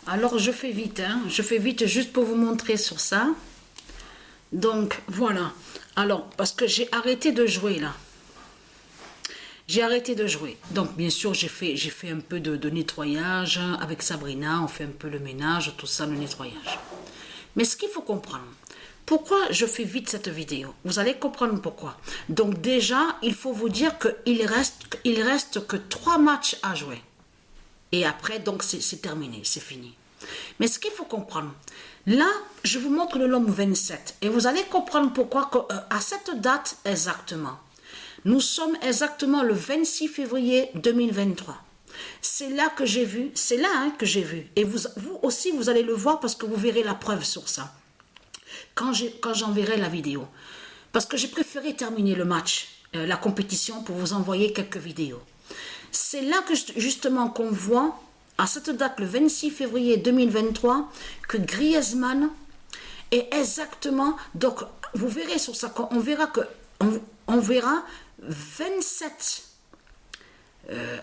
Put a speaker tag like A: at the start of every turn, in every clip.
A: Alors je fais vite, hein. Je fais vite juste pour vous montrer sur ça. Donc voilà. Alors, parce que j'ai arrêté de jouer là. J'ai arrêté de jouer. Donc bien sûr, j'ai fait un peu de nettoyage avec Sabrina. On fait un peu le ménage, tout ça, le nettoyage. Mais ce qu'il faut comprendre, pourquoi je fais vite cette vidéo? Vous allez comprendre pourquoi. Donc déjà, il faut vous dire qu'il reste que 3 matchs à jouer. Et après, donc c'est terminé, c'est fini. Mais ce qu'il faut comprendre, là, je vous montre le nombre 27. Et vous allez comprendre pourquoi à cette date exactement. Nous sommes exactement le 26 février 2023. C'est là que j'ai vu, c'est là hein, que j'ai vu. Et vous aussi, vous allez le voir parce que vous verrez la preuve sur ça. Quand j'enverrai la vidéo. Parce que j'ai préféré terminer le match, la compétition, pour vous envoyer quelques vidéos. C'est là que justement qu'on voit, à cette date, le 26 février 2023, que Griezmann est exactement... Donc, vous verrez sur ça, on verra 27...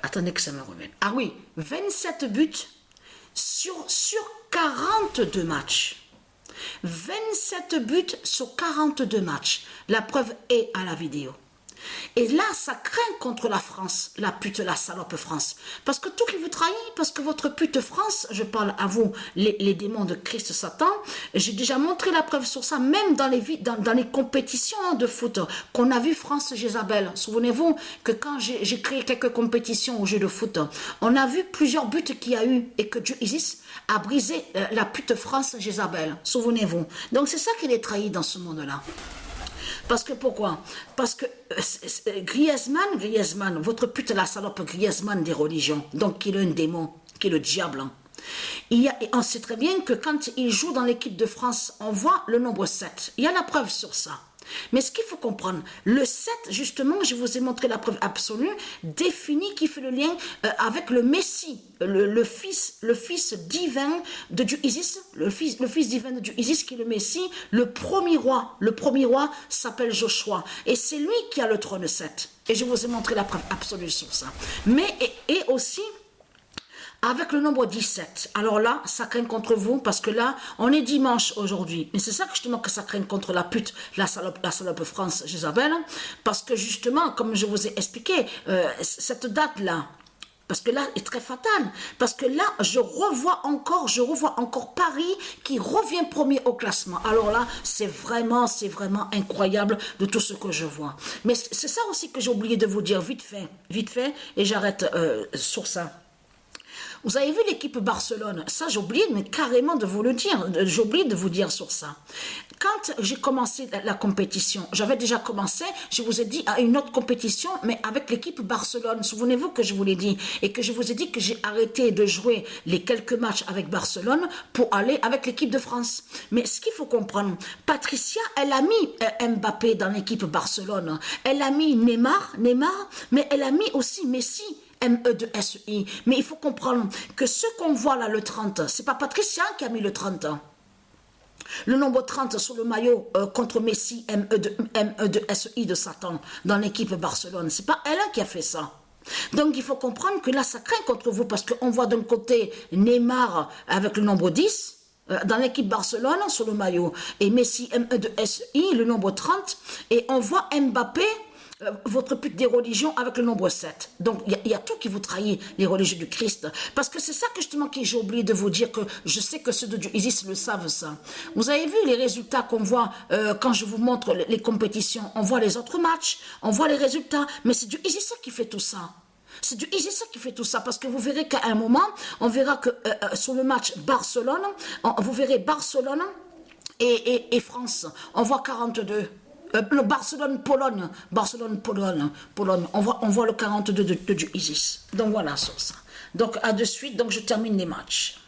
A: attendez que ça me revienne. Ah oui, 27 buts sur 42 matchs. 27 buts sur 42 matchs. La preuve est à la vidéo. Et là, ça craint contre la France, la pute, la salope France. Parce que tout qui vous trahit, parce que votre pute France, je parle à vous, les démons de Christ Satan, j'ai déjà montré la preuve sur ça, même dans les compétitions de foot, qu'on a vu France Jézabel. Souvenez-vous que quand j'ai créé quelques compétitions au jeu de foot, on a vu plusieurs buts qu'il y a eu et que Dieu Isis a brisé la pute France Jézabel. Souvenez-vous. Donc c'est ça qui les trahit dans ce monde-là. Parce que pourquoi? Parce que Griezmann, votre pute la salope Griezmann des religions, donc qui est un démon, qui est le diable. On sait très bien que quand il joue dans l'équipe de France, on voit le nombre 7. Il y a la preuve sur ça. Mais ce qu'il faut comprendre, le 7, justement, je vous ai montré la preuve absolue, définit qui fait le lien avec le Messie, le fils divin de Dieu Isis, le fils divin de Dieu Isis qui est le Messie, le premier roi. Le premier roi s'appelle Joshua. Et c'est lui qui a le trône 7. Et je vous ai montré la preuve absolue sur ça. Mais, et aussi... avec le nombre 17, alors là, ça craint contre vous, parce que là, on est dimanche aujourd'hui. Mais c'est ça que justement que ça craint contre la pute, la salope France, Jézabel, parce que justement, comme je vous ai expliqué, cette date-là, parce que là, est très fatale, parce que là, je revois encore Paris qui revient premier au classement. Alors là, c'est vraiment incroyable de tout ce que je vois. Mais c'est ça aussi que j'ai oublié de vous dire, vite fait, et j'arrête sur ça. Vous avez vu l'équipe Barcelone, ça j'ai oublié mais carrément de vous le dire, j'ai oublié de vous dire sur ça. Quand j'ai commencé la compétition, j'avais déjà commencé, je vous ai dit, à une autre compétition, mais avec l'équipe Barcelone. Souvenez-vous que je vous l'ai dit, et que je vous ai dit que j'ai arrêté de jouer les quelques matchs avec Barcelone pour aller avec l'équipe de France. Mais ce qu'il faut comprendre, Patricia, elle a mis Mbappé dans l'équipe Barcelone, elle a mis Neymar, mais elle a mis aussi Messi. MEDSI. Mais il faut comprendre que ce qu'on voit là, le 30, c'est pas Patricia qui a mis le 30. Le nombre 30 sur le maillot contre Messi, MEDSI de Satan, dans l'équipe Barcelone. C'est pas elle qui a fait ça. Donc il faut comprendre que là, ça craint contre vous, parce qu'on voit d'un côté Neymar avec le nombre 10, dans l'équipe Barcelone, sur le maillot, et Messi, MEDSI, le nombre 30, et on voit Mbappé, votre pute des religions avec le nombre 7. Donc il y a tout qui vous trahit, les religieux du Christ, parce que c'est ça que justement que j'ai oublié de vous dire, que je sais que ceux de Dieu Isis le savent ça. Vous avez vu les résultats qu'on voit quand je vous montre les compétitions, on voit les autres matchs, on voit les résultats, mais c'est Dieu Isis qui fait tout ça. C'est Dieu Isis qui fait tout ça, parce que vous verrez qu'à un moment, on verra que sur le match Barcelone, vous verrez Barcelone et France, on voit 42. Barcelone-Pologne, on voit le 42 de Dieu Isis. Donc voilà sur ça. Donc à de suite, donc je termine les matchs.